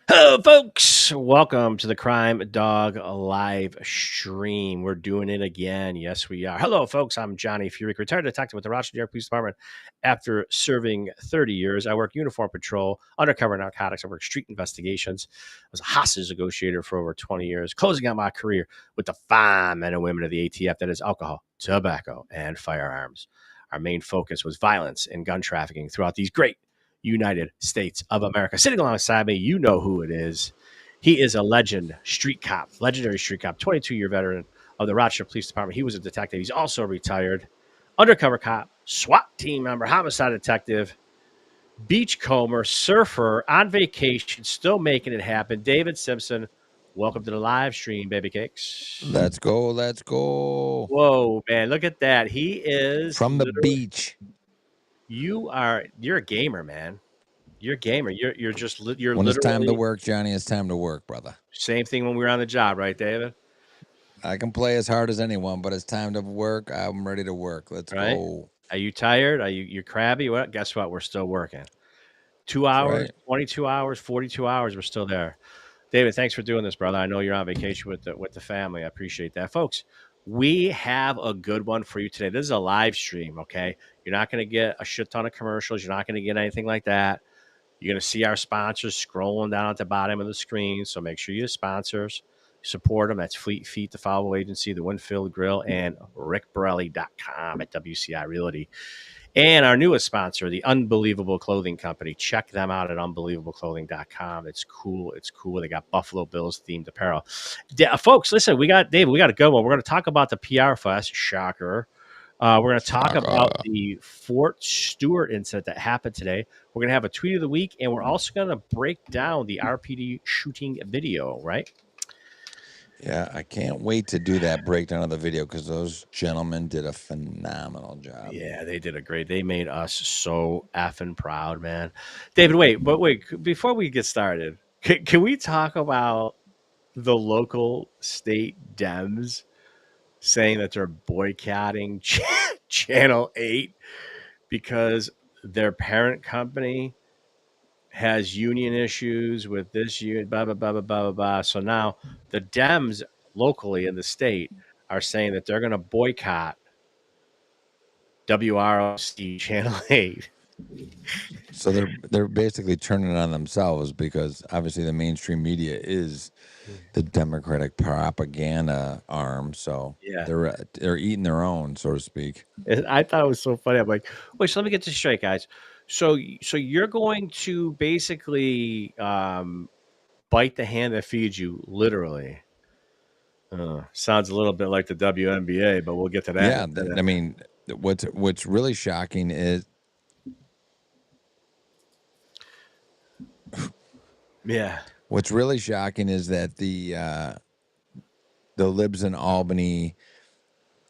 Hello, folks. Welcome to the Crime Dog live stream. We're doing it again. Yes, we are. Hello, folks. I'm Johnny Furyk, retired detective with the Rochester Police Department. After serving 30 years, I work uniform patrol, undercover narcotics. I work street investigations. I was a hostage negotiator for over 20 years, closing out my career with the fine men and women of the ATF, that is alcohol, tobacco, and firearms. Our main focus was violence and gun trafficking throughout these great United States of America. Sitting alongside me, you know who it is. He is a legendary street cop, 22-year veteran of the Rochester Police Department. He was a detective. He's also retired. Undercover cop, SWAT team member, homicide detective, beachcomber, surfer, on vacation, still making it happen. David Simpson, welcome to the live stream, baby cakes. Let's go. Let's go. Whoa, man, look at that. He is From the literally, beach. you're a gamer, man. You're a gamer. You're When it's time to literally work, Johnny, it's time to work, brother. same thing when we were on the job, right, David? I can play as hard as anyone, but it's time to work. I'm ready to work. Let's Right? go. Are you tired? You're crabby? What? Guess what? We're still working. 2 hours, That's right. 22 hours, 42 hours. We're still there. David, thanks for doing this, brother. I know you're on vacation with the family. I appreciate that, folks. We have a good one for you today. This is a live stream. Okay, you're not going to get a shit ton of commercials. You're not going to get anything like that. You're going to see our sponsors scrolling down at the bottom of the screen. So make sure you sponsors, support them. That's Fleet Feet, the Follow Agency, the Winfield Grill, and rickborelli.com at WCI Realty. And our newest sponsor, the Unbelievable Clothing Company. Check them out at unbelievableclothing.com. It's cool. It's cool. They got Buffalo Bills themed apparel. Folks, listen, we got David. We got a good one. We're going to talk about the PR Fest. Shocker. We're going to talk about the Fort Stewart incident that happened today. We're going to have a tweet of the week, and we're also going to break down the RPD shooting video, right? Yeah, I can't wait to do that breakdown of the video because those gentlemen did a phenomenal job. Yeah, they did a great. They made us so effing proud, man. David, wait. Before we get started, can we talk about the local state Dems saying that they're boycotting Channel 8 because their parent company has union issues with this union, blah, blah, blah, blah, blah, blah, blah. So now the Dems locally in the state are saying that they're going to boycott WROC Channel 8. So they're basically turning it on themselves because obviously the mainstream media is the Democratic propaganda arm. So Yeah. they're eating their own, so to speak. I thought it was so funny. I'm like, wait, so let me get this straight, guys. So you're going to basically bite the hand that feeds you, literally. Sounds a little bit like the WNBA, but we'll get to that. Yeah, I mean, what's really shocking is Yeah. what's really shocking is that the libs in Albany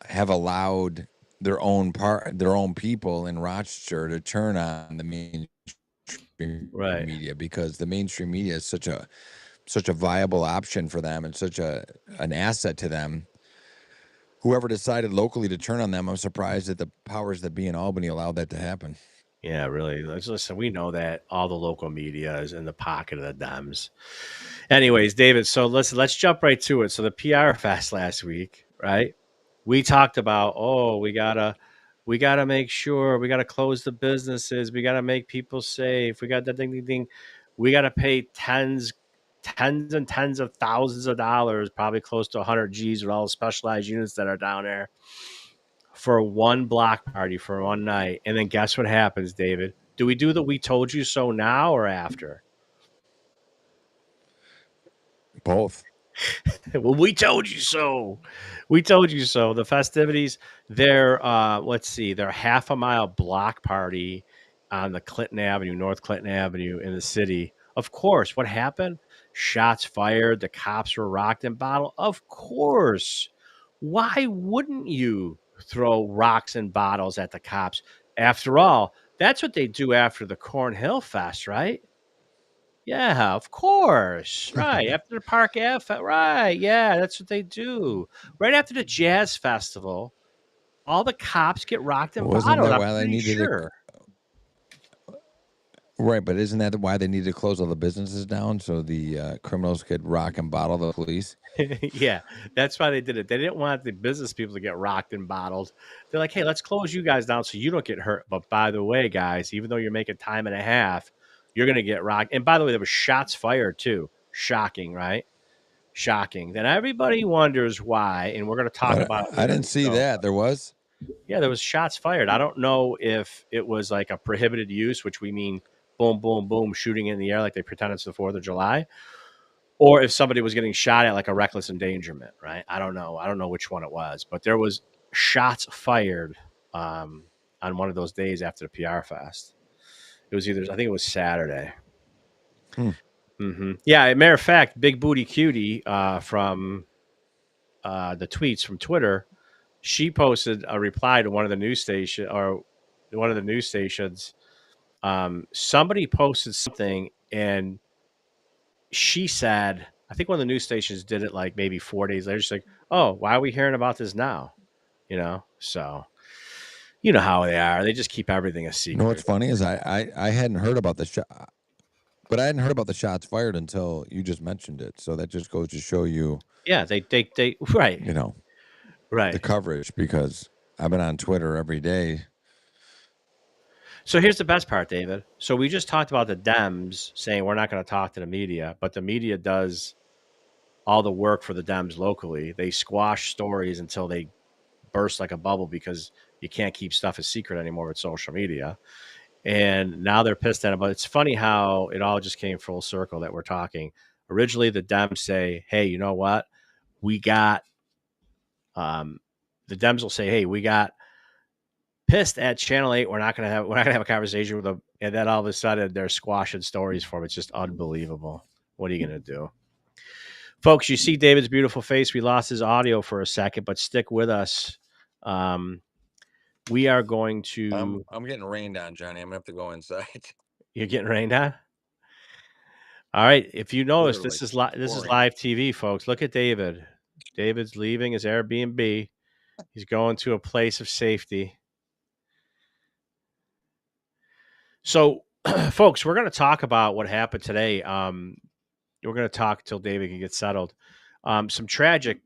have allowed their own people in Rochester to turn on the mainstream Right. media because the mainstream media is such a viable option for them and such an asset to them. Whoever decided locally to turn on them, I'm surprised that the powers that be in Albany allowed that to happen. Yeah, really. Listen, we know that all the local media is in the pocket of the Dems. Anyways, David, so let's jump right to it. So the PR Fest last week, right? We talked about, we gotta make sure we gotta close the businesses, we gotta make people safe, we got that ding. We gotta pay tens and tens of thousands of dollars, probably close to 100 G's with all the specialized units that are down there for one block party for one night. And then guess what happens, David? Do we do the "we told you so" now or after? Both. Well, we told you so. We told you so. The festivities, they're let's see, they're half a mile block party on the Clinton Avenue, North Clinton Avenue in the city. Of course, what happened? Shots fired, the cops were rocked and bottled. Of course. Why wouldn't you throw rocks and bottles at the cops? After all, that's what they do after the Cornhill Fest, right? Yeah, of course. Right. After the Park Ave, right. Yeah, that's what they do. Right after the jazz festival, all the cops get rocked and Wasn't bottled. that I'm why they pretty needed sure. Right, but isn't that why they need to close all the businesses down so the criminals could rock and bottle the police? Yeah, that's why they did it. They didn't want the business people to get rocked and bottled. They're like, hey, let's close you guys down so you don't get hurt. But by the way, guys, even though you're making time and a half, you're going to get rocked. And by the way, there was shots fired too. Shocking, right? Shocking. Then everybody wonders why, and we're going to talk about it I later in didn't the see show. that. There was? Yeah, there was shots fired. I don't know if it was like a prohibited use, which we mean boom, boom, boom, shooting in the air like they pretend it's the 4th of July, or if somebody was getting shot at like a reckless endangerment, right? I don't know. I don't know which one it was, but there was shots fired on one of those days after the PR Fest. It was either, I think it was Saturday. Yeah, matter of fact, Big Booty Cutie from the tweets from Twitter, she posted a reply to one of the news station or one of the news stations. Somebody posted something and she said, I think one of the news stations did it like maybe 4 days later. She's like, oh, why are we hearing about this now? So you know how they are. They just keep everything a You know what's secret. funny is I hadn't heard about the shot, but I hadn't heard about the shots fired until you just mentioned it. So that just goes to show you, Yeah, they right. you know, the Right. coverage, because I've been on Twitter every day. So here's the best part, David. So we just talked about the Dems saying we're not going to talk to the media, but the media does all the work for the Dems locally. They squash stories until they burst like a bubble because you can't keep stuff a secret anymore with social media. And now they're pissed at it. But it's funny how it all just came full circle that we're talking. Originally, the Dems say, hey, you know what? We got, the Dems will say, hey, we got pissed at Channel 8. We're not going to have a conversation with them. And then all of a sudden they're squashing stories for them. It's just unbelievable. What are you going to do? Folks, you see David's beautiful face. We lost his audio for a second, but stick with us. We are going to. I'm getting rained on, Johnny. I'm gonna have to go inside. You're getting rained on. All right. If you notice, Literally this is pouring. live TV, folks. Look at David. David's leaving his Airbnb. He's going to a place of safety. So, folks, we're going to talk about what happened today. We're going to talk till David can get settled. Some tragic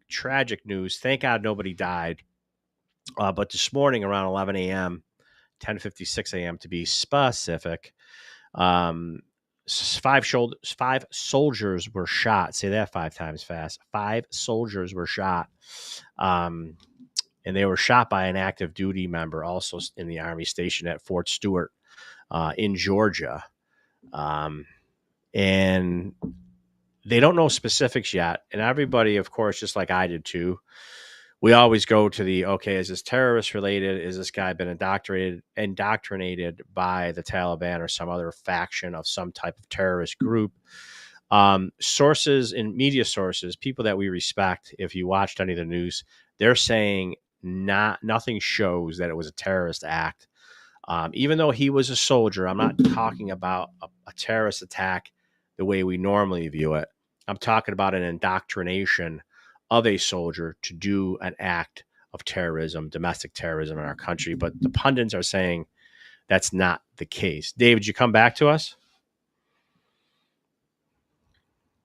news. Thank God nobody died. But this morning around 11 a.m., 10:56 a.m. to be specific, um, five soldiers were shot. Say that 5 times fast. 5 soldiers were shot. And they were shot by an active duty member also in the Army stationed at Fort Stewart in Georgia. And they don't know specifics yet. And everybody, of course, just like I did too, we always go to the, okay, is this terrorist related? Is this guy been indoctrinated by the Taliban or some other faction of some type of terrorist group? Sources and media sources, people that we respect, if you watched any of the news, they're saying nothing shows that it was a terrorist act. Even though he was a soldier, I'm not talking about a terrorist attack the way we normally view it. I'm talking about an indoctrination of a soldier to do an act of terrorism, domestic terrorism in our country. But the pundits are saying that's not the case. David, you come back to us?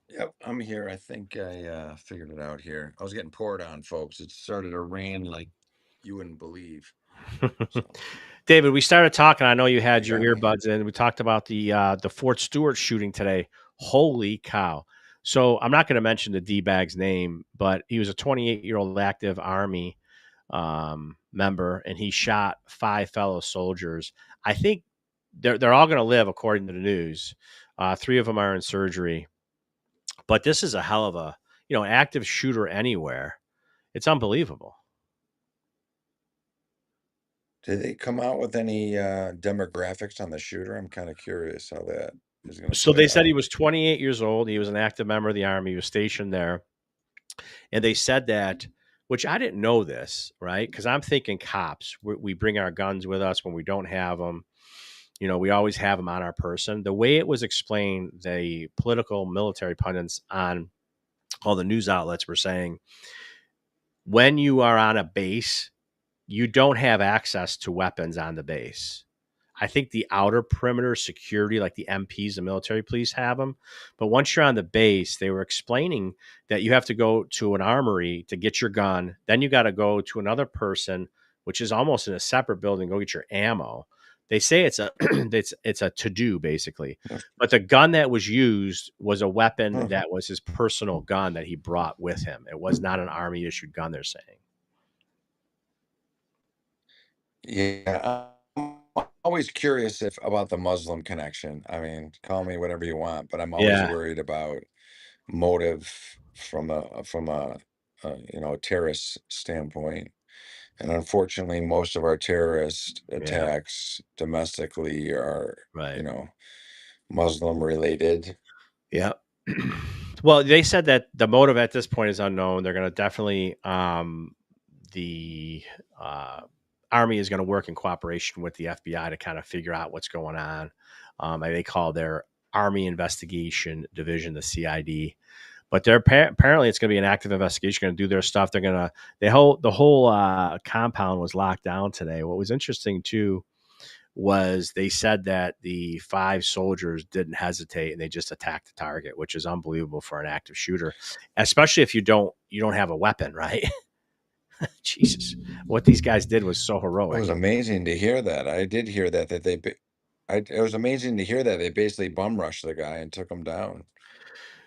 Yep, I'm here. I think I figured it out here. I was getting poured on, folks. It started to rain like you wouldn't believe. So David, we started talking. I know you had you your got me. earbuds in. We talked about the Fort Stewart shooting today. Holy cow! So I'm not going to mention the D-bag's name, but he was a 28-year-old active Army member, and he shot 5 fellow soldiers. I think they're all going to live, according to the news. 3 of them are in surgery, but this is a hell of a active shooter anywhere. It's unbelievable. Did they come out with any demographics on the shooter? I'm kind of curious how that is going to So play they said he out. was 28 years old. He was an active member of the Army. He was stationed there. And they said that, which I didn't know this, right? Because I'm thinking cops. We bring our guns with us when we don't have them. We always have them on our person. The way it was explained, the political military pundits on all the news outlets were saying, when you are on a base, you don't have access to weapons on the base. I think the outer perimeter security, like the MPs, the military police, have them. But once you're on the base, they were explaining that you have to go to an armory to get your gun. Then you got to go to another person, which is almost in a separate building, go get your ammo. They say it's a it's a to do basically, but the gun that was used was a weapon Huh. that was his personal gun that he brought with him. It was not an army issued gun. They're saying. Yeah, I'm always curious if about the Muslim connection. I mean, call me whatever you want, but I'm always Yeah, worried about motive from a terrorist standpoint. And unfortunately, most of our terrorist yeah, attacks domestically are, right. you know, Muslim related. Yeah. Well, they said that the motive at this point is unknown. They're going to definitely the uh, army is going to work in cooperation with the FBI to kind of figure out what's going on. And they call their Army Investigation Division the CID. But they're apparently it's going to be an active investigation. Going to do their stuff. They're going to the whole compound was locked down today. What was interesting too was they said that the 5 soldiers didn't hesitate and they just attacked the target, which is unbelievable for an active shooter, especially if you don't have a weapon, right? Jesus, what these guys did was so It was heroic. amazing to hear that. I did hear that it was amazing to hear that they basically bum rushed the guy and took him down.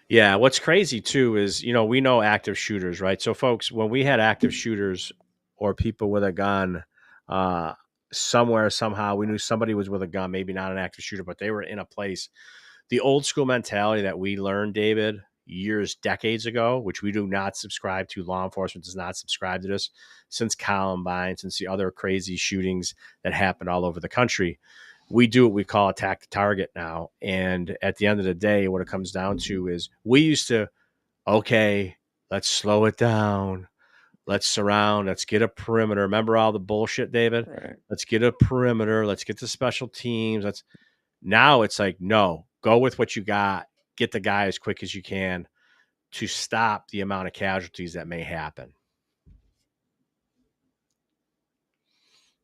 Yeah, what's crazy too is we know active shooters, right? So, folks, when we had active shooters or people with a gun, uh, somewhere somehow we knew somebody was with a gun, maybe not an active shooter, but they were in a place. The old school mentality that we learned, David, decades ago, which we do not subscribe to. Law enforcement does not subscribe to this since Columbine, since the other crazy shootings that happened all over the country. We do what we call attack the target now. And at the end of the day, what it comes down to is we used to, okay, let's slow it down. Let's surround. Let's get a perimeter. Remember all the bullshit, David? Right. Let's get a perimeter. Let's get the special teams. Now it's like, no, go with what you got. Get the guy as quick as you can to stop the amount of casualties that may happen.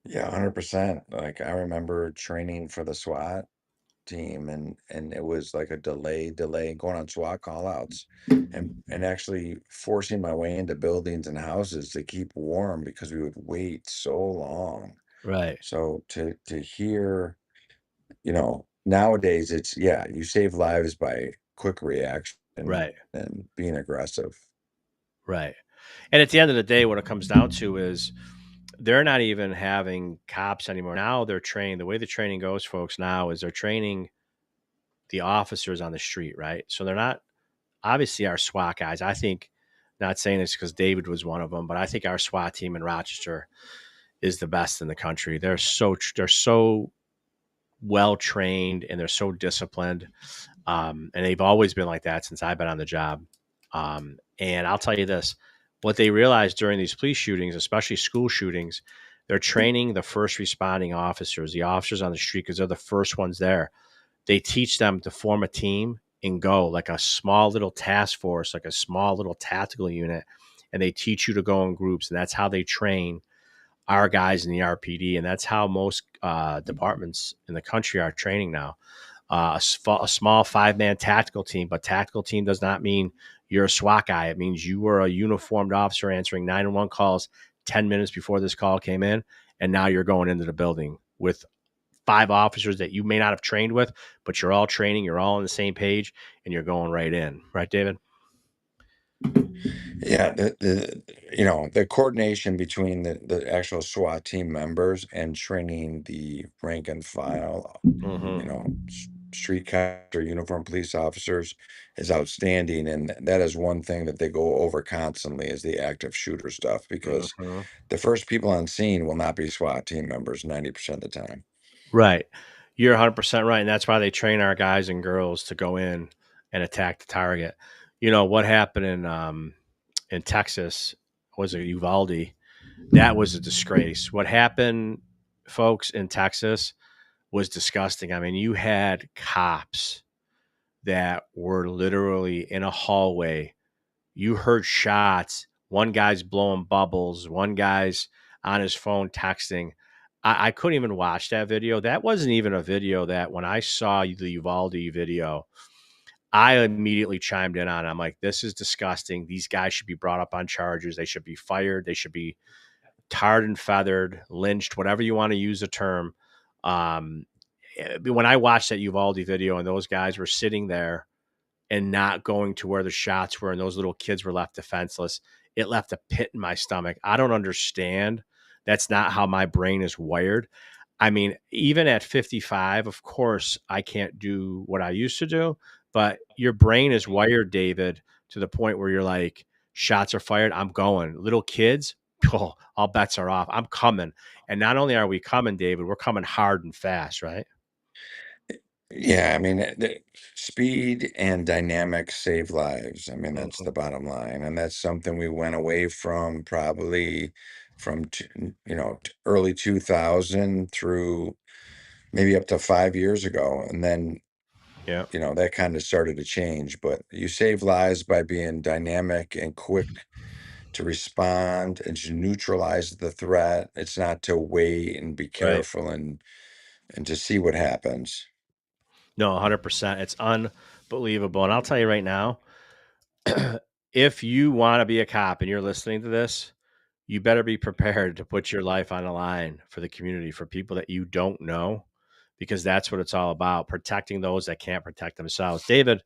Yeah, 100%. Like I remember training for the SWAT team and it was like a delay going on SWAT call outs and actually forcing my way into buildings and houses to keep warm because we would wait so long. Right. So to hear, nowadays it's yeah, you save lives by quick reaction Right. and being aggressive. Right. And at the end of the day, what it comes down to is they're not even having cops anymore. Now they're training. The way the training goes, folks, now is they're training the officers on the street, right? So they're not obviously our SWAT guys. I think, not saying this because David was one of them, but I think our SWAT team in Rochester is the best in the country. They're so well trained and they're so disciplined. And they've always been like that since I've been on the job. And I'll tell you this, what they realized during these police shootings, especially school shootings, they're training the first responding officers, the officers on the street, because they're the first ones there. They teach them to form a team and go like a small little task force, like a small little tactical unit. And they teach you to go in groups. And that's how they train our guys in the RPD. And that's how most departments in the country are training now. A small 5-man tactical team, but tactical team does not mean you're a SWAT guy. It means you were a uniformed officer answering 911 calls 10 minutes before this call came in, and now you're going into the building with 5 officers that you may not have trained with, but you're all training, you're all on the same page, and you're going right in. Right, David? Yeah, the coordination between the actual SWAT team members and training the rank and file, Mm-hmm. street cops or uniform police officers is outstanding, and that is one thing that they go over constantly is the active shooter stuff because Mm-hmm. the first people on scene will not be SWAT team members 90% of the time. Right. You're 100% right. And that's why they train our guys and girls to go in and attack the target. You know, what happened in Texas was it Uvalde? That was a disgrace. What happened, folks, in Texas was disgusting. I mean, you had cops that were literally in a hallway. You heard shots. One guy's blowing bubbles. One guy's on his phone texting. I couldn't even watch that video. That wasn't even a video that when I saw the Uvalde video, I immediately chimed in on. I'm like, this is disgusting. These guys should be brought up on charges. They should be fired. They should be tarred and feathered, lynched, whatever you want to use the term. Um, when I watched that Uvalde video and those guys were sitting there and not going to where the shots were and those little kids were left defenseless, it left a pit in my stomach. I don't understand. That's not how my brain is wired. I mean, even at 55, of course, I can't do what I used to do, but your brain is wired, David, to the point where you're like, shots are fired, I'm going. Little kids, oh, all bets are off. I'm coming. And not only are we coming, David, we're coming hard and fast, right? Yeah, I mean, the speed and dynamics save lives. I mean, that's Mhm. the bottom line, and that's something we went away from probably from early 2000 through maybe up to 5 years ago, and then Yeah, that kind of started to change. But you save lives by being dynamic and quick to respond and to neutralize the threat. It's not to wait and be right. careful and to see what happens. No, 100%. It's unbelievable. And I'll tell you right now, if you want to be a cop and you're listening to this, you better be prepared to put your life on the line for the community, for people that you don't know, because that's what it's all about, protecting those that can't protect themselves. David,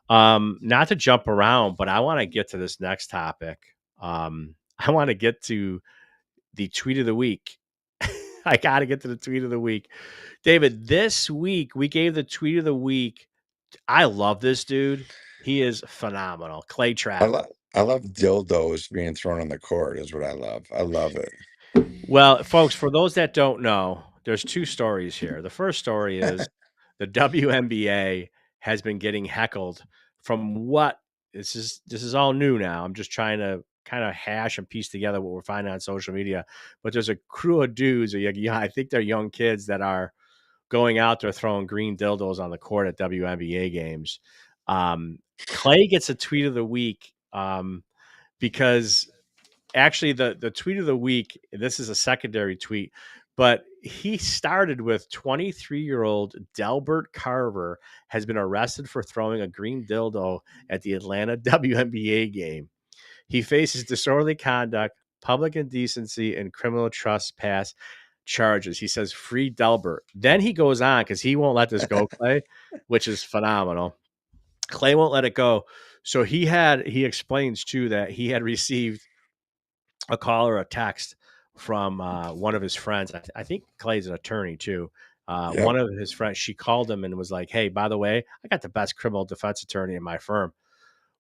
not to jump around, but I want to get to this next topic. I want to get to the tweet of the week. I got to get to the tweet of the week. David, this week we gave the tweet of the week. I love this dude. He is phenomenal. Clay I Travis. love I love dildos being thrown on the court is what I love. I love it. Well, folks, for those that don't know, there's two stories here. The first story is the WNBA has been getting heckled from what this is all new now. I'm just trying to kind of hash and piece together what we're finding on social media. But there's a crew of dudes, I think they're young kids that are going out there throwing green dildos on the court at WNBA games. Um, Clay gets a tweet of the week because actually the tweet of the week, this is a secondary tweet, but he started with 23-year-old Delbert Carver has been arrested for throwing a green dildo at the Atlanta WNBA game. He faces disorderly conduct, public indecency, and criminal trespass charges. He says, free Delbert. Then he goes on because he won't let this go, Clay, which is phenomenal. Clay won't let it go. So he explains too that he had received a call or a text from one of his friends. I think Clay's an attorney too. Yep. One of his friends, she called him and was like, "Hey, by the way, I got the best criminal defense attorney in my firm.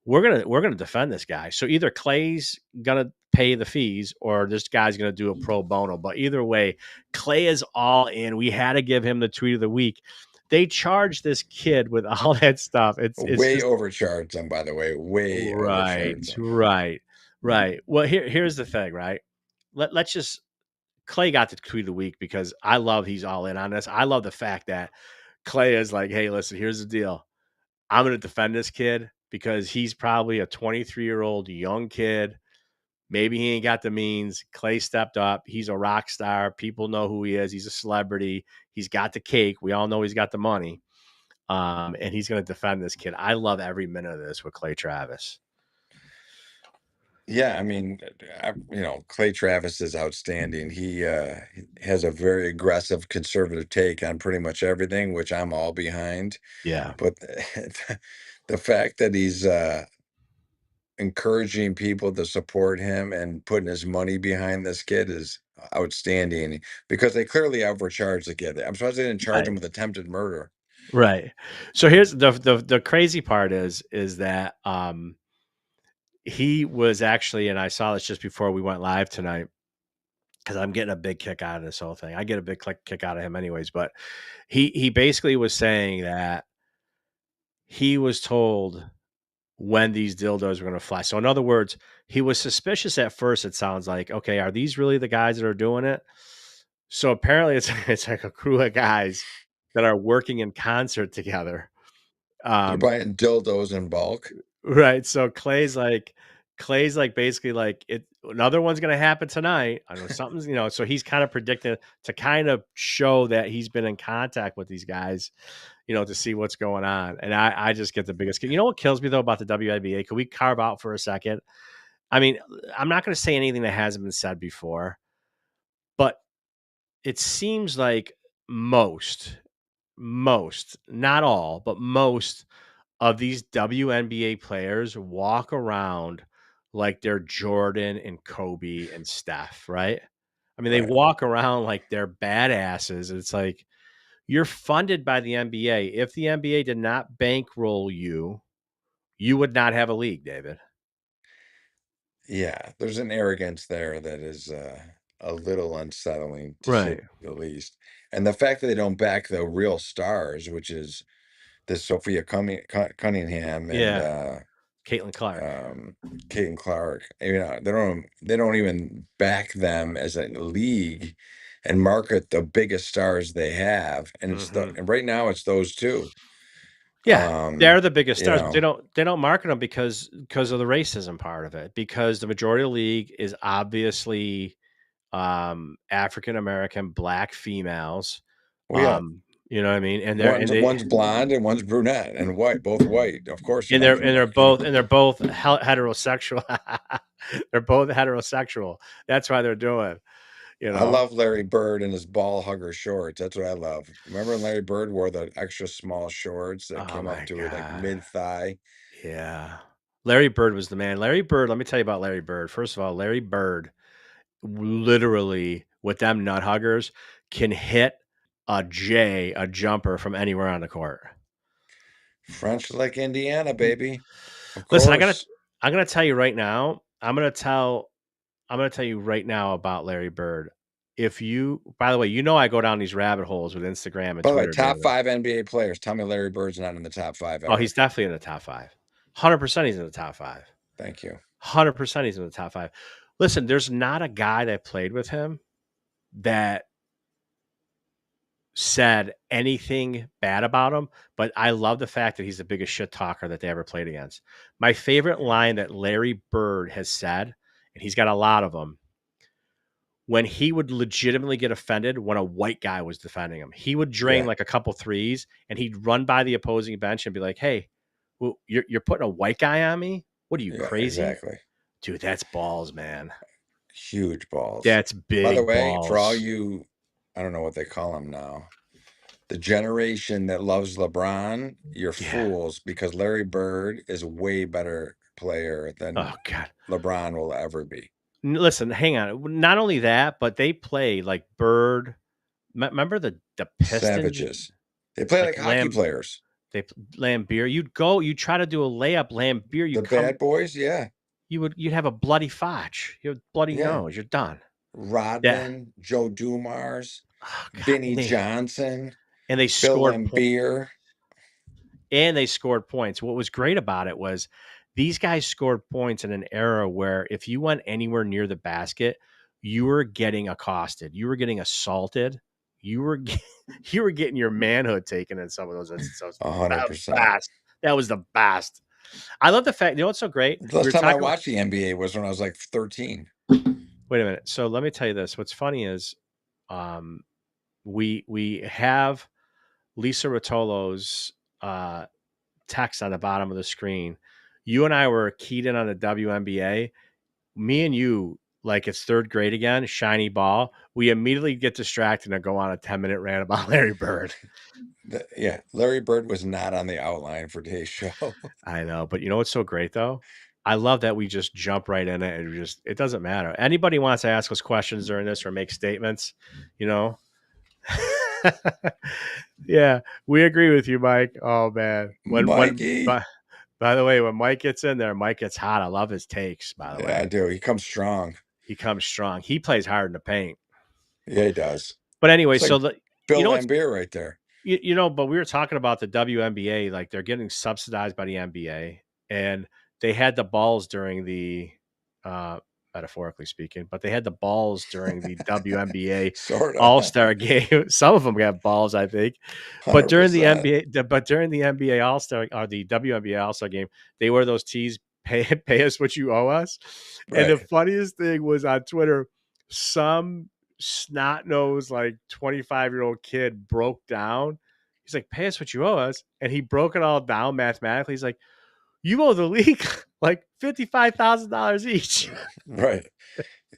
We're gonna defend this guy. So either Clay's gonna pay the fees or this guy's gonna do a pro bono. But either way, Clay is all in. We had to give him the tweet of the week. They charged this kid with all that stuff. It's Way just overcharged them, by the way. Way right, overcharged them. right, right. Well, here's the thing, right? Let's just Clay got the tweet of the week because I love he's all in on this. I love the fact that Clay is like, hey, listen, here's the deal. I'm going to defend this kid because he's probably a 23-year-old young kid. Maybe he ain't got the means. Clay stepped up. He's a rock star. People know who he is. He's a celebrity. He's got the cake. We all know he's got the money. And he's going to defend this kid. I love every minute of this with Clay Travis. Yeah, I mean, Clay Travis is outstanding. He has a very aggressive conservative take on pretty much everything, which I'm all behind. Yeah. But the fact that he's encouraging people to support him and putting his money behind this kid is outstanding because they clearly overcharged the kid. I'm surprised they didn't charge him Right. with attempted murder. Right. So here's the crazy part is that he was actually, and I saw this just before we went live tonight because I'm getting a big kick out of this whole thing. I get a big kick out of him anyways, but he basically was saying that he was told when these dildos were going to fly. So in other words, he was suspicious at first. It sounds like, okay, are these really the guys that are doing it? So apparently, it's like a crew of guys that are working in concert together. They're Um, buying dildos in bulk. right. So Clay's like. Clay's like basically like another one's gonna happen tonight. I know something's, so he's kind of predicting to kind of show that he's been in contact with these guys, to see what's going on. And I just get the biggest. You know what kills me though about the WNBA? Can we carve out for a second? I mean, I'm not gonna say anything that hasn't been said before, but it seems like most, not all, but most of these WNBA players walk around like they're Jordan and Kobe and Steph, right? I mean, they Right. walk around like they're badasses. It's like you're funded by the NBA. If the NBA did not bankroll you, you would not have a league, David. Yeah, there's an arrogance there that is a little unsettling to say Right. the least. And the fact that they don't back the real stars, which is this Sophia Cunningham and Yeah. Caitlin Clark. um, Caitlin Clark, they don't even back them as a league and market the biggest stars they have. And Hmm. and right now it's those two. Yeah, they're the biggest You stars, but know, they don't market them because of the racism part of it. Because the majority of the league is obviously African American black females. well, yeah, Um, you know what I mean? And they're and they one's blonde and one's brunette and white, both white. Of course, you're and not they're going to and they're mark, you know. both and they're both heterosexual. They're both heterosexual. That's why they're doing, you I know. love Larry Bird and his ball hugger shorts. That's what I love. Remember when Larry Bird wore the extra small shorts that Oh came up my to like god. mid thigh? Yeah. Larry Bird was the man. Larry Bird, let me tell you about Larry Bird. First of all, Larry Bird literally with them nut huggers can hit a jumper from anywhere on the court. French Lick, Indiana, baby. Of Listen, course. I'm gonna tell you right now. I'm gonna tell you right now about Larry Bird. If you, by the way, I go down these rabbit holes with Instagram and By the way, Twitter, top David. five NBA players. Tell me Larry Bird's not in the top five Oh, he's ever. definitely in the top five. 100% he's in the top five. Thank you. 100% he's in the top five. Listen, there's not a guy that played with him that said anything bad about him, but I love the fact that he's the biggest shit talker that they ever played against. My favorite line that Larry Bird has said, and he's got a lot of them, when he would legitimately get offended when a white guy was defending him. He would drain Yeah, like a couple threes and he'd run by the opposing bench and be like, "Hey, well, you're putting a white guy on me? What are you, yeah, crazy?" exactly. Dude, that's balls, man. Huge balls. That's By the big way, for all balls. you, I don't know what they call them now, the generation that loves LeBron, you're Yeah. fools because Larry Bird is a way better player Oh than god. LeBron will ever be. Listen, hang on. Not only that, but they play like Bird. Remember the Pistons, Savages. They play like like hockey players. Lambeer. You try to do a layup, Lambeer. The bad boys, yeah. You'd have a bloody fotch. You have a bloody Yeah. nose. You're done. Yeah. Rodman, Joe Dumars, Oh god. Vinnie Johnson, And they Bill scored points. Lambier. And they scored points. What was great about it was these guys scored points in an era where if you went anywhere near the basket, you were getting accosted. You were getting assaulted. You were you were getting your manhood taken in some of those instances. That was the 100%. best. That was the best. I love the fact. You know what's so great? The We last were time I talking about. watched the NBA was when I was like 13. Wait a minute. So let me tell you this. What's funny is, um, we have Lisa Rotolo's text on the bottom of the screen. You and I were keyed in on the WNBA. Me and you, like it's third grade again, shiny ball. We immediately get distracted and go on a 10-minute rant about Larry Bird. Yeah, Larry Bird was not on the outline for today's show. I know, but you know what's so great though? I love that we just jump right in it and it doesn't matter. Anybody wants to ask us questions during this or make statements, you know? Yeah, we agree with you, Mike. Oh man. Mikey. By the way, when Mike gets in there, Mike gets hot. I love his takes, by the Yeah, I way. do. He comes strong. He comes strong. He plays hard in the paint. Yeah, he does. But anyway, It's like so you Bill know what's Lambier right there. but we were talking about the WNBA, like they're getting subsidized by the NBA, and they had the balls during the, uh, metaphorically speaking, but they had the balls during the WNBA Sort All of. Star game. Some of them got balls, I think, but during the 100%. NBA, but during the NBA All Star or the WNBA All Star game, they wear those tees pay us what you owe us. And the Right. funniest thing was on Twitter, some snot-nosed, like 25-year-old kid broke down. He's like, pay us what you owe us. And he broke it all down mathematically. He's like, you owe the league like $55,000 each. Right.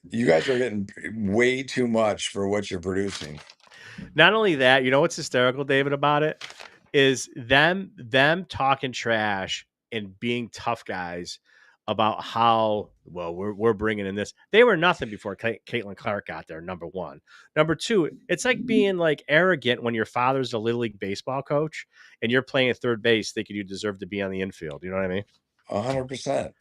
You guys are getting way too much for what you're producing. Not only that, you know what's hysterical, David, about it is them talking trash and being tough guys about how well we're bringing in this. They were nothing before Caitlin Clark got there. Number one, number two, it's like being like arrogant when your father's a little league baseball coach and you're playing at third base, thinking you deserve to be on the infield. You know what I mean? 100%.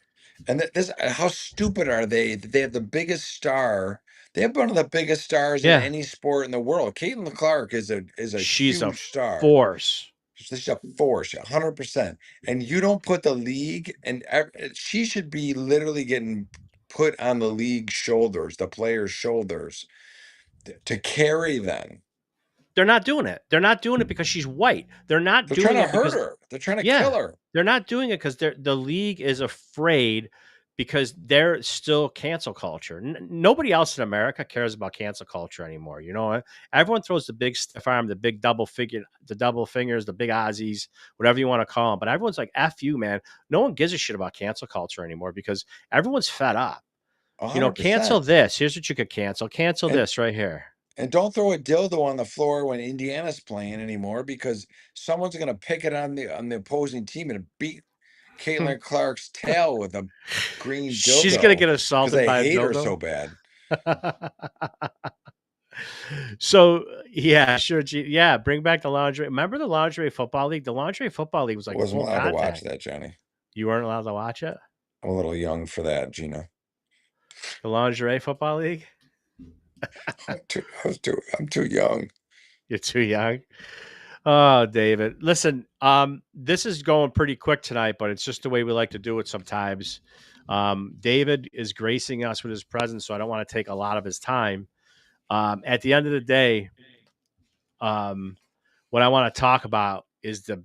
And this, how stupid are they that they have the biggest star? They have one of the biggest stars in Yeah, any sport in the world. Caitlin Clark is a she's a huge star. force. She's a force, 100%. And you don't put the league, and she should be literally getting put on the league's shoulders, the players' shoulders, to carry them. They're not doing it. They're not doing it because she's white. They're not They're trying doing to it hurt because her. They're trying to yeah, kill her. they're not doing it because the league is afraid because they're still cancel culture. Nobody else in America cares about cancel culture anymore. You know, everyone throws the big stiff arm, the big double figure, the double fingers, the big Aussies, whatever you want to call them. But everyone's like, F you, man. No one gives a shit about cancel culture anymore because everyone's fed up. You know, cancel 100%. this. Here's what you could cancel. Cancel And this right here. And don't throw a dildo on the floor when Indiana's playing anymore, because someone's going to pick it on the opposing team and beat Caitlin Clark's tail with a green She's gonna dildo get because assaulted they by a hate her dildo. so bad. So yeah, sure. Yeah, bring back the lingerie. Remember the lingerie football league? The lingerie football league was like Wasn't full allowed to watch contact. that, Johnny. You weren't allowed to watch it. I'm a little young for that, Gina. The lingerie football league. I'm too young. You're too young. Oh, David. Listen, this is going pretty quick tonight, but it's just the way we like to do it sometimes. David is gracing us with his presence, so I don't want to take a lot of his time. At the end of the day, what I want to talk about is the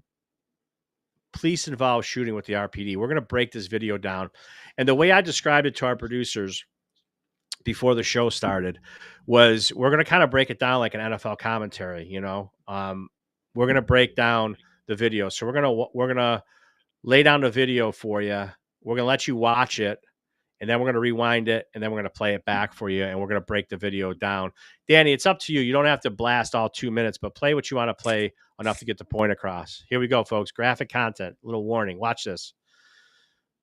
police involved shooting with the RPD. We're going to break this video down. And the way I described it to our producers before the show started was we're going to kind of break it down like an NFL commentary, you know. We're going to break down the video. So we're going to lay down the video for you. We're going to let you watch it, and then we're going to rewind it, and then we're going to play it back for you, and we're going to break the video down. Danny, it's up to you. You don't have to blast all 2 minutes, but play what you want to play enough to get the point across. Here we go, folks. Graphic content. Little warning. Watch this.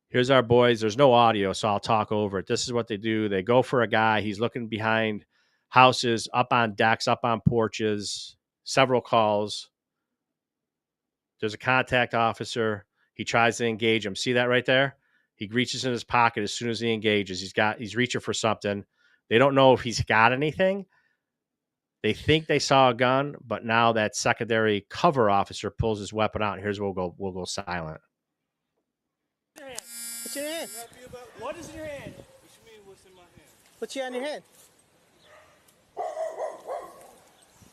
Here's our boys. There's no audio, so I'll talk over it. This is what they do. They go for a guy. He's looking behind houses, up on decks, up on porches, several calls. There's a contact officer. He tries to engage him. See that right there? He reaches in his pocket as soon as he engages. He's reaching for something. They don't know if he's got anything. They think they saw a gun, but now that secondary cover officer pulls his weapon out. And here's where we'll go silent. What's in your hand? What is in your hand? What you mean, what's in my hand? What's on your hand?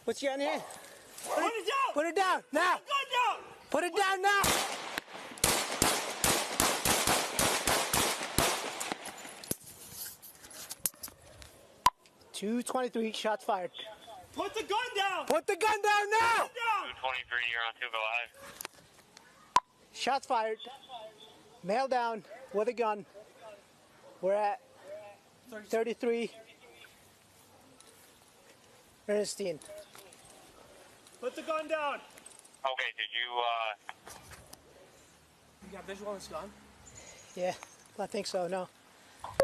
What's on your hand? Put it down! Put it down now! Put it down! Put it down now! .223 shots fired. Put the gun down! Put the gun down now! Put it down! 223, you're on 2, go live. Shots fired. Male down with a gun. We're at 33. Ernestine. Put the gun down! Okay, did you, You got visual on this gun? Yeah, I think so, no.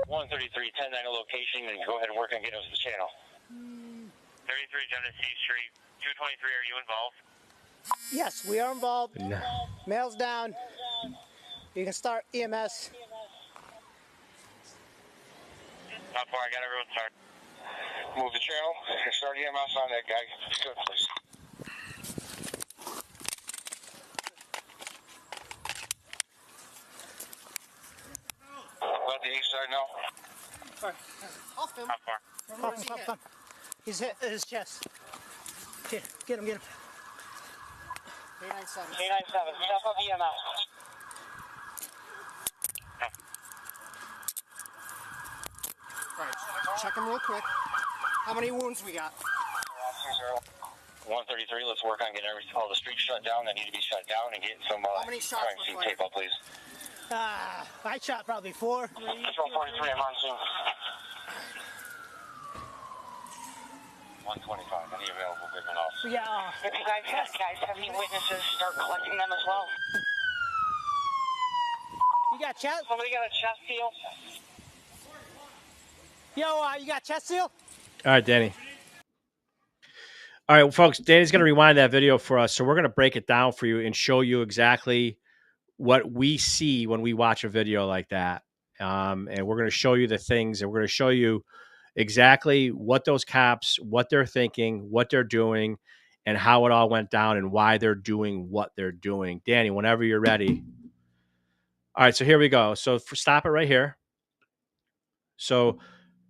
133, 10-9 location, and go ahead and work on getting us the channel. 33 Genesee Street, 223, are you involved? Yes, we are involved. No. Male's down. You can start EMS. Not far, I got everyone start. Move the channel, start EMS on that guy. Good, please. Let the east side know. Sorry. Off him. How far? Off him. He's hit his chest. Here, get him. 397, step up EMS. Check him real quick. How many wounds we got? 133, let's work on getting all the streets shut down that need to be shut down and getting some How many shots crime were scene fired? tape up, please. I shot probably 4. 43, I'm on scene. 125, any available bigman officer. Yeah. If you guys have any witnesses, start collecting them as well. You got chest? Somebody got a chest seal? Yo, you got chest seal? All right, Danny. All right, folks, Danny's going to rewind that video for us. So we're going to break it down for you and show you exactly what we see when we watch a video like that. And we're going to show you the things, and we're going to show you exactly what those cops, what they're thinking, what they're doing, and how it all went down and why they're doing what they're doing. Danny, whenever you're ready. All right, so here we go. So stop it right here. So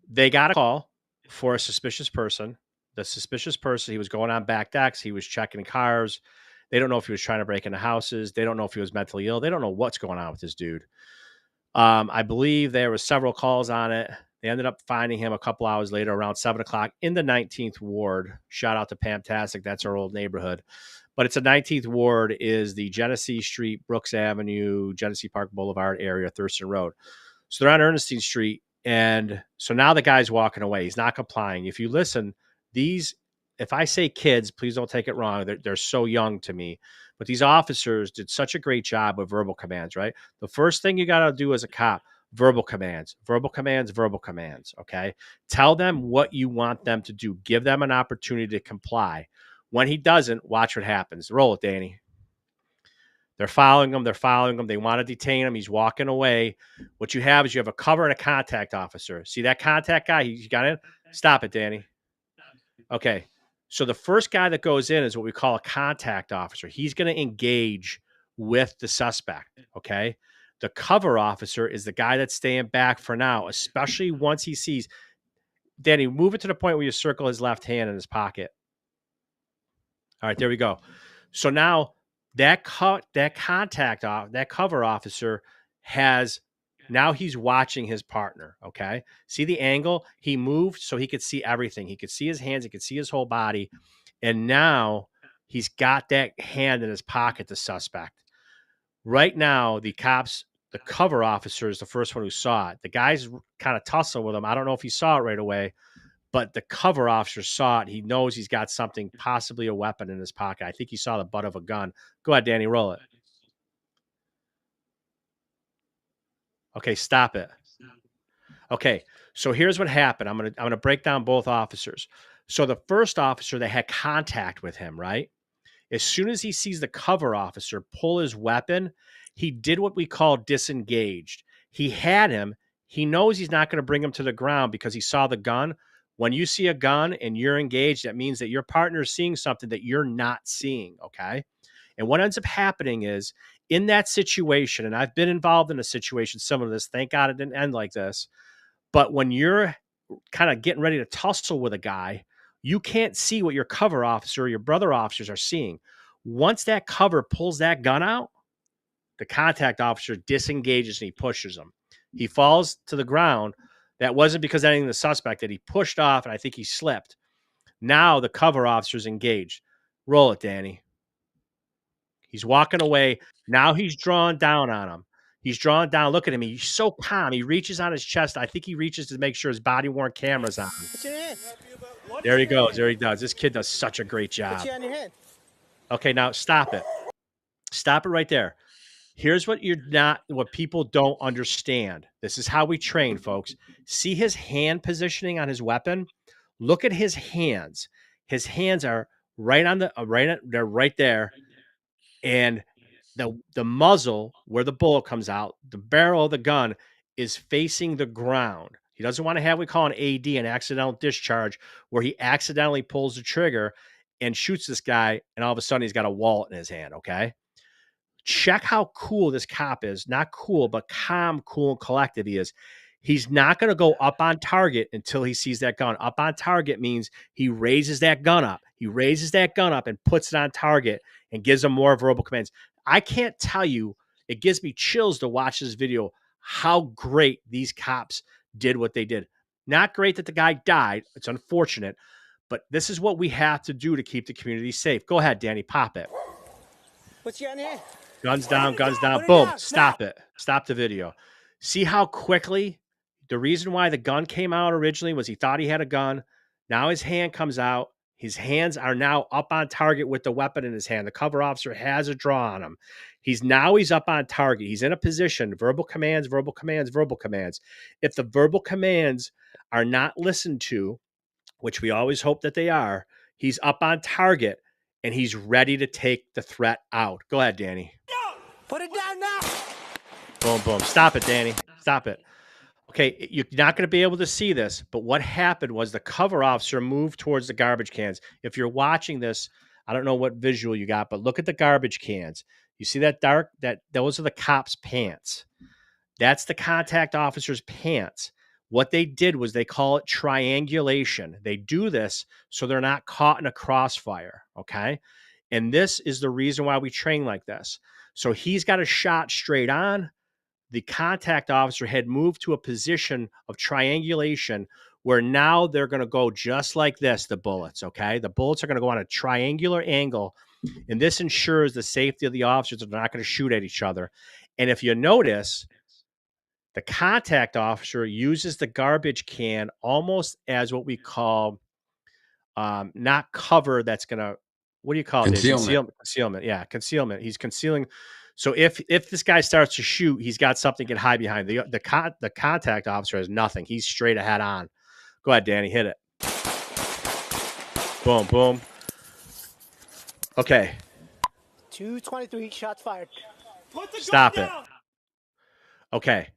they got a call for a suspicious person. The suspicious person, he was going on back decks. He was checking cars. They don't know if he was trying to break into houses. They don't know if he was mentally ill. They don't know what's going on with this dude. I believe there were several calls on it. They ended up finding him a couple hours later around 7 o'clock in the 19th Ward. Shout out to Pamtastic. That's our old neighborhood. But it's a 19th Ward is the Genesee Street, Brooks Avenue, Genesee Park Boulevard area, Thurston Road. So they're on Ernestine Street. And so now the guy's walking away. He's not complying. If you listen, if I say kids, please don't take it wrong. They're so young to me. But these officers did such a great job with verbal commands, right? The first thing you got to do as a cop, verbal commands, verbal commands, verbal commands, okay? Tell them what you want them to do. Give them an opportunity to comply. When he doesn't, watch what happens. Roll it, Danny. They're following him. They're following him. They want to detain him. He's walking away. What you have is you have a cover and a contact officer. See that contact guy? He got in? Stop it, Danny. Okay. So the first guy that goes in is what we call a contact officer. He's going to engage with the suspect, okay? The cover officer is the guy that's staying back for now, especially once he sees. Danny, move it to the point where you circle his left hand in his pocket. All right, there we go. So now that cover officer now he's watching his partner, okay? See the angle? He moved so he could see everything. He could see his hands. He could see his whole body. And now he's got that hand in his pocket, the suspect. Right now, the cover officer is the first one who saw it. The guy's kind of tussling with him. I don't know if he saw it right away, but the cover officer saw it. He knows he's got something, possibly a weapon in his pocket. I think he saw the butt of a gun. Go ahead, Danny, roll it. Okay, stop it. Okay, so here's what happened. I'm gonna break down both officers. So the first officer, they had contact with him, right? As soon as he sees the cover officer pull his weapon, he did what we call disengaged. He had him. He knows he's not going to bring him to the ground because he saw the gun. When you see a gun and you're engaged, that means that your partner is seeing something that you're not seeing, okay? And what ends up happening is in that situation, and I've been involved in a situation similar to this, thank God it didn't end like this, but when you're kind of getting ready to tussle with a guy, you can't see what your cover officer or your brother officers are seeing. Once that cover pulls that gun out, the contact officer disengages and he pushes him. He falls to the ground. That wasn't because of anything the suspect did. He pushed off, and I think he slipped. Now the cover officer's engaged. Roll it, Danny. He's walking away. Now he's drawn down on him. He's drawn down. Look at him. He's so calm. He reaches on his chest. I think he reaches to make sure his body-worn camera's on him. What's your hand? There he goes. There he does. This kid does such a great job. What's your hand? Okay, now stop it. Stop it right there. Here's what people don't understand. This is how we train, folks. See his hand positioning on his weapon? Look at his hands. His hands are they're right there. And the muzzle where the bullet comes out, the barrel of the gun is facing the ground. He doesn't want to have what we call an AD, an accidental discharge, where he accidentally pulls the trigger and shoots this guy, and all of a sudden he's got a wallet in his hand, okay? Check how cool this cop is. Not cool, but calm, cool, and collective he is. He's not going to go up on target until he sees that gun. Up on target means he raises that gun up. He raises that gun up and puts it on target and gives him more verbal commands. I can't tell you, it gives me chills to watch this video, how great these cops did what they did. Not great that the guy died. It's unfortunate, but this is what we have to do to keep the community safe. Go ahead, Danny, pop it. What's your name? Guns down, guns down. Put it Boom. down, Stop now. it. Stop the video. See how quickly the reason why the gun came out originally was he thought he had a gun. Now his hand comes out. His hands are now up on target with the weapon in his hand. The cover officer has a draw on him. He's up on target. He's in a position. Verbal commands, verbal commands, verbal commands. If the verbal commands are not listened to, which we always hope that they are, he's up on target and he's ready to take the threat out. Go ahead, Danny. Put it down now. Boom, boom. Stop it, Danny. Stop it. Okay, you're not going to be able to see this, but what happened was the cover officer moved towards the garbage cans. If you're watching this, I don't know what visual you got, but look at the garbage cans. You see that dark? Those are the cops' pants. That's the contact officer's pants. What they did was they call it triangulation. They do this so they're not caught in a crossfire, okay? And this is the reason why we train like this. So he's got a shot straight on. The contact officer had moved to a position of triangulation where now they're going to go just like this, the bullets, okay? The bullets are going to go on a triangular angle, and this ensures the safety of the officers. They're not going to shoot at each other. And if you notice, the contact officer uses the garbage can almost as what we call not cover that's going to, what do you call it? Concealment. Yeah, concealment. He's concealing. So if this guy starts to shoot, he's got something to hide behind. The contact officer has nothing. He's straight ahead on. Go ahead, Danny, hit it. Boom, boom. Okay. 223 shots fired. Put the Stop gun it. down. Okay.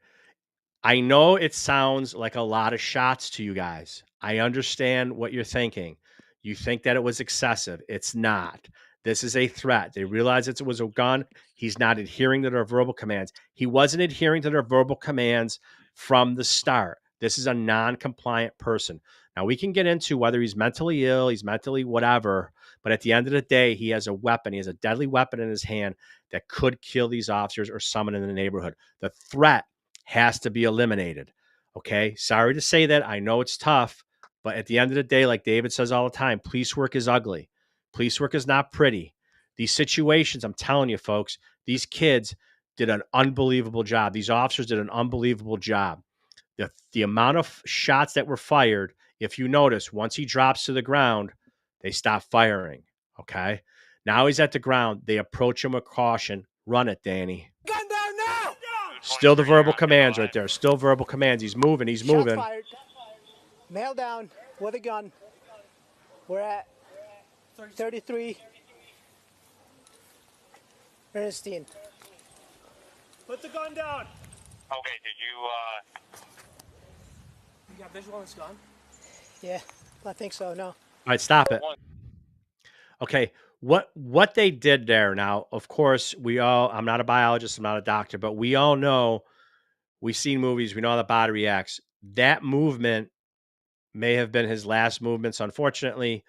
I know it sounds like a lot of shots to you guys. I understand what you're thinking. You think that it was excessive. It's not. This is a threat. They realize it was a gun. He's not adhering to their verbal commands. He wasn't adhering to their verbal commands from the start. This is a non-compliant person. Now, we can get into whether he's mentally ill, he's mentally whatever, but at the end of the day, he has a weapon. He has a deadly weapon in his hand that could kill these officers or someone in the neighborhood. The threat has to be eliminated. Okay. Sorry to say that. I know it's tough, but at the end of the day, like David says all the time, police work is ugly. Police work is not pretty. These situations, I'm telling you, folks, these kids did an unbelievable job. These officers did an unbelievable job. The amount of shots that were fired, if you notice, once he drops to the ground, they stop firing. Okay. Now he's at the ground. They approach him with caution. Run it, Danny. Gun down now. Still the verbal commands right there. Still verbal commands. He's moving. He's Shots moving. fired. Male down with a gun. We're at 33. Ernestine. Put the gun down. Okay, did You got visual on this gun? Yeah, I think so. No. All right, stop it. Okay, what they did there now, of course, I'm not a biologist, I'm not a doctor, but we all know, we've seen movies, we know how the body reacts. That movement may have been his last movements, unfortunately,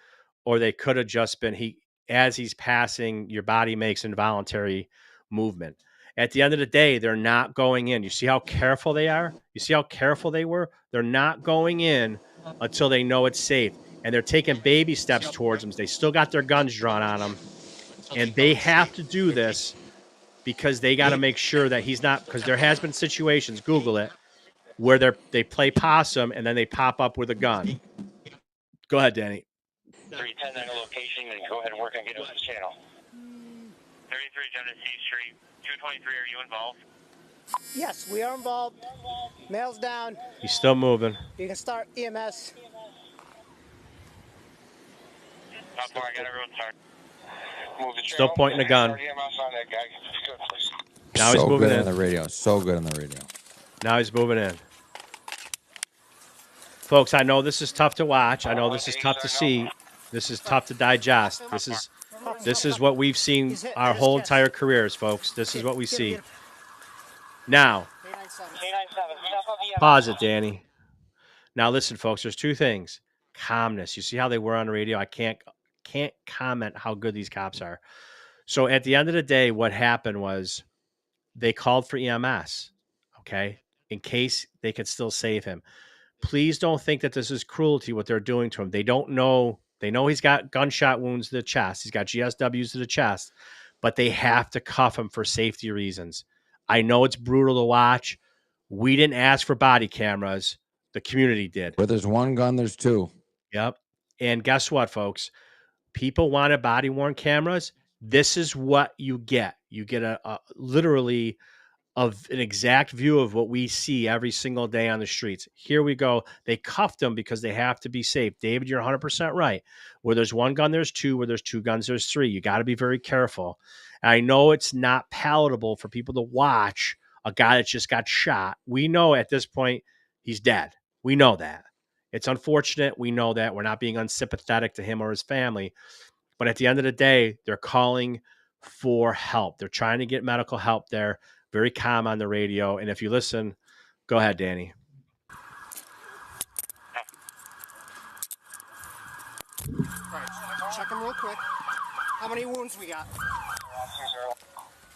or they could have just been, as he's passing, your body makes involuntary movement. At the end of the day, they're not going in. You see how careful they are? You see how careful they were? They're not going in until they know it's safe. And they're taking baby steps towards them. They still got their guns drawn on them. And they have to do this because they got to make sure that he's not, because there has been situations, Google it, where they play possum and then they pop up with a gun. Go ahead, Danny. 310 location and go ahead and work on getting us the channel. 33 Genesee Street, 223, are you involved? Yes, we are involved. Male's down. He's still moving. You can start EMS. Not far, I got everyone start. Move the Still channel. pointing a gun. Start EMS on that guy. Good, please. Now he's moving in. On the radio. So good on the radio. Now he's moving in. Folks, I know this is tough to watch. I know this is tough to see. This is tough to digest. This is what we've seen our whole entire careers, folks. This is what we see. Now, pause it, Danny. Now listen, folks, there's two things. Calmness. You see how they were on the radio? I can't comment how good these cops are. So at the end of the day, what happened was they called for EMS, okay, in case they could still save him. please don't think that this is cruelty, what they're doing to him. They don't know. They know he's got gunshot wounds to the chest. He's got GSWs to the chest, but they have to cuff him for safety reasons. I know it's brutal to watch. We didn't ask for body cameras. The community did. Where there's one gun, there's two. Yep. And guess what, folks? People wanted body-worn cameras. This is what you get. You get a literally of an exact view of what we see every single day on the streets. Here we go. They cuffed them because they have to be safe. David, you're 100% right. Where there's one gun, there's two. Where there's two guns, there's three. You got to be very careful. And I know it's not palatable for people to watch a guy that just got shot. We know at this point he's dead. We know that. It's unfortunate. We know that. We're not being unsympathetic to him or his family. But at the end of the day, they're calling for help. They're trying to get medical help there. Very calm on the radio. And if you listen, go ahead, Danny. All right, check them real quick. How many wounds we got?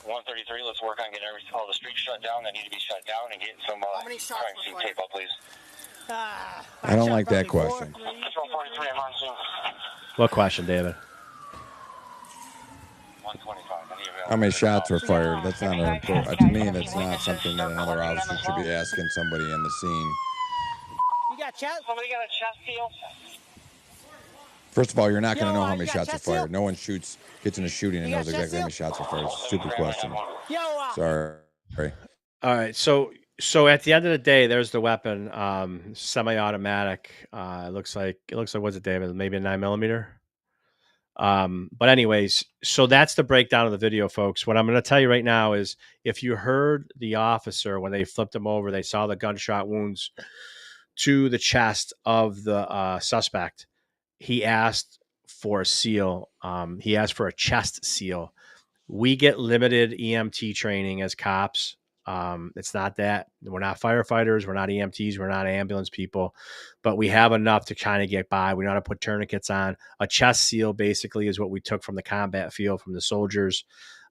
133, let's work on getting all the streets shut down that need to be shut down and getting some How many shots crime were scene fired? tape up, please. I don't like that question. 43, I'm on scene. What question, David? 125. How many shots were fired? That's not an important. To me, that's not something that another officer should be asking somebody in the scene. You got chest? Somebody got a chest seal? First of all, you're not going to know how You many got shots are chest seal? fired. No one gets in a shooting and You knows got chest exactly how many seal? shots are fired. It's a stupid question. Yo, Sorry. All right. So at the end of the day, there's the weapon, semi-automatic. It looks like what's it, David? Maybe a 9mm. But anyways, so that's the breakdown of the video, folks. What I'm going to tell you right now is if you heard the officer when they flipped him over, they saw the gunshot wounds to the chest of the suspect. He asked for a seal. He asked for a chest seal. We get limited EMT training as cops. It's not that we're not firefighters, we're not EMTs, we're not ambulance people, but we have enough to kind of get by. We know how to put tourniquets on. A chest seal basically is what we took from the combat field from the soldiers.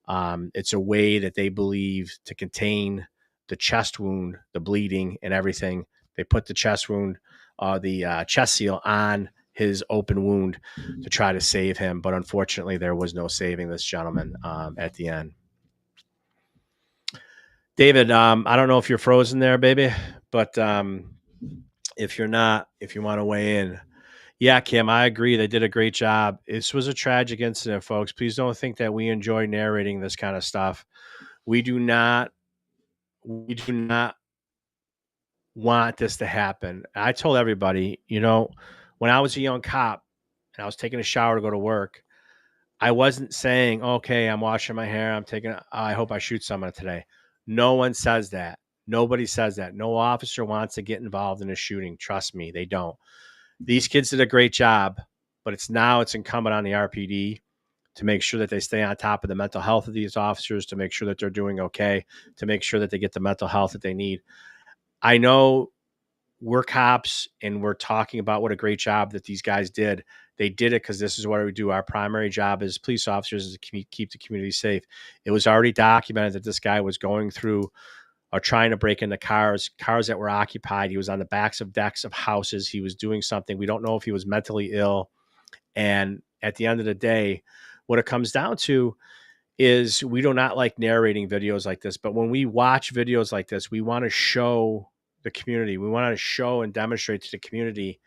It's a way that they believe to contain the chest wound, the bleeding, and everything. They put the chest wound, the chest seal on his open wound to try to save him. But unfortunately, there was no saving this gentleman at the end. David, I don't know if you're frozen there, baby, but if you're not, if you want to weigh in. Yeah, Kim, I agree. They did a great job. This was a tragic incident, folks. Please don't think that we enjoy narrating this kind of stuff. We do not want this to happen. I told everybody, when I was a young cop and I was taking a shower to go to work, I wasn't saying, okay, I'm washing my hair. I hope I shoot someone today. No one says that. Nobody says that. No officer wants to get involved in a shooting. Trust me, they don't. These kids did a great job, but it's incumbent on the RPD to make sure that they stay on top of the mental health of these officers, to make sure that they're doing okay, to make sure that they get the mental health that they need. I know we're cops and we're talking about what a great job that these guys did. They did it because this is what we do. Our primary job as police officers is to keep the community safe. It was already documented that this guy was going through or trying to break into cars that were occupied. He was on the backs of decks of houses. He was doing something. We don't know if he was mentally ill. And at the end of the day, what it comes down to is we do not like narrating videos like this. But when we watch videos like this, we want to show the community. We want to show and demonstrate to the community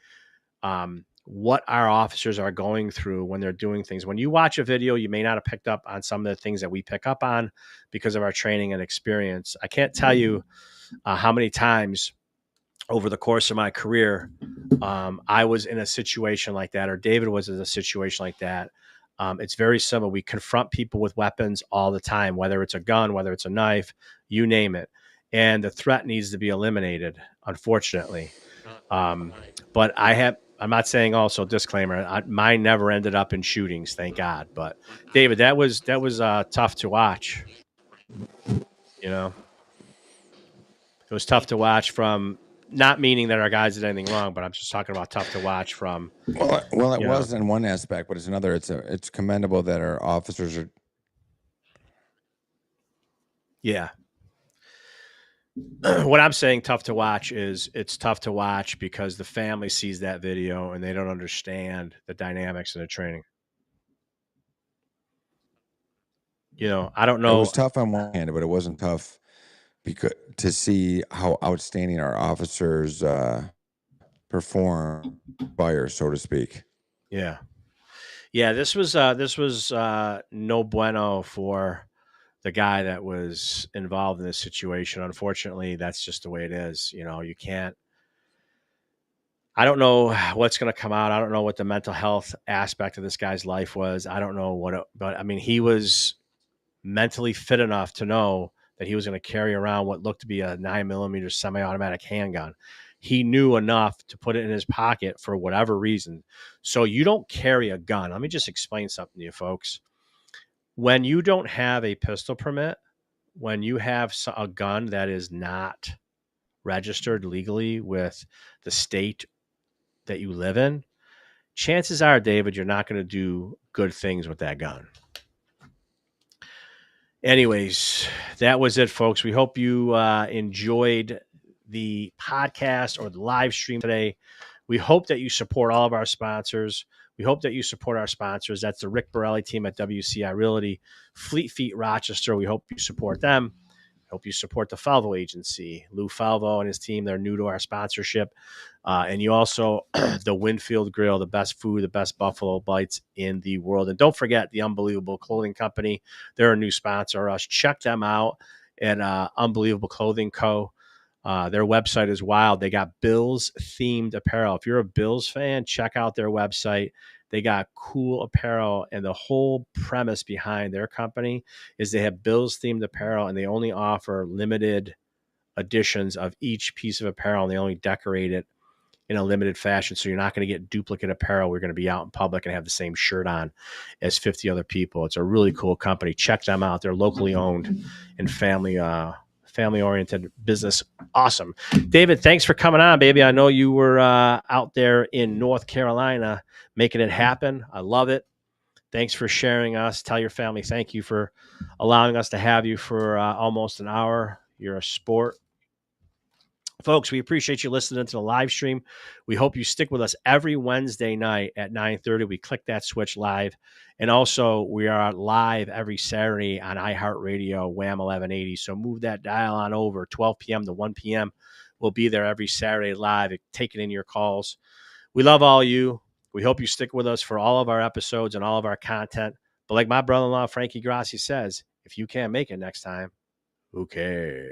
what our officers are going through when they're doing things. When you watch a video, you may not have picked up on some of the things that we pick up on because of our training and experience. I can't tell you how many times over the course of my career I was in a situation like that, or David was in a situation like that. It's very simple. We confront people with weapons all the time, whether it's a gun, whether it's a knife, you name it. And the threat needs to be eliminated, unfortunately. But I'm not saying, also disclaimer, mine never ended up in shootings, thank God. But David, that was tough to watch. It was tough to watch from, not meaning that our guys did anything wrong, but I'm just talking about tough to watch from. Well, it was in one aspect, but it's another. It's commendable that our officers are. Yeah. what I'm saying tough to watch is it's tough to watch because the family sees that video and they don't understand the dynamics of the training. You know, I don't It know. was tough on one hand, but it wasn't tough because to see how outstanding our officers perform fire, so to speak. Yeah. Yeah, this was no bueno for the guy that was involved in this situation. Unfortunately, that's just the way it is. You know, you can't. I don't know what's going to come out. I don't know what the mental health aspect of this guy's life was. I don't know but I mean, he was mentally fit enough to know that he was going to carry around what looked to be a 9mm semi-automatic handgun. He knew enough to put it in his pocket for whatever reason. So you don't carry a gun. Let me just explain something to you folks. When you don't have a pistol permit, when you have a gun that is not registered legally with the state that you live in, chances are, David, you're not going to do good things with that gun. Anyways, that was it, folks. We hope you enjoyed the podcast or the live stream today. We hope that you support all of our sponsors. We hope that you support our sponsors. That's the Rick Borelli team at WCI Realty, Fleet Feet Rochester. We hope you support them. Hope you support the Falvo Agency. Lou Falvo and his team, they're new to our sponsorship. And you also, the Winfield Grill, the best food, the best buffalo bites in the world. And don't forget the Unbelievable Clothing Company. They're a new sponsor of us. Check them out at Unbelievable Clothing Co. Their website is wild. They got Bills-themed apparel. If you're a Bills fan, check out their website. They got cool apparel, and the whole premise behind their company is they have Bills-themed apparel, and they only offer limited editions of each piece of apparel, and they only decorate it in a limited fashion. So you're not going to get duplicate apparel. We're going to be out in public and have the same shirt on as 50 other people. It's a really cool company. Check them out. They're locally owned and family-oriented business. Awesome. David, thanks for coming on, baby. I know you were out there in North Carolina making it happen. I love it. Thanks for sharing us. Tell your family thank you for allowing us to have you for almost an hour. You're a sport. Folks, we appreciate you listening to the live stream. We hope you stick with us every Wednesday night at 9:30. We click that switch live. And also, we are live every Saturday on iHeartRadio, Wham 1180. So move that dial on over, 12 p.m. to 1 p.m. We'll be there every Saturday live, taking in your calls. We love all you. We hope you stick with us for all of our episodes and all of our content. But like my brother-in-law, Frankie Grassi, says, if you can't make it next time, who cares?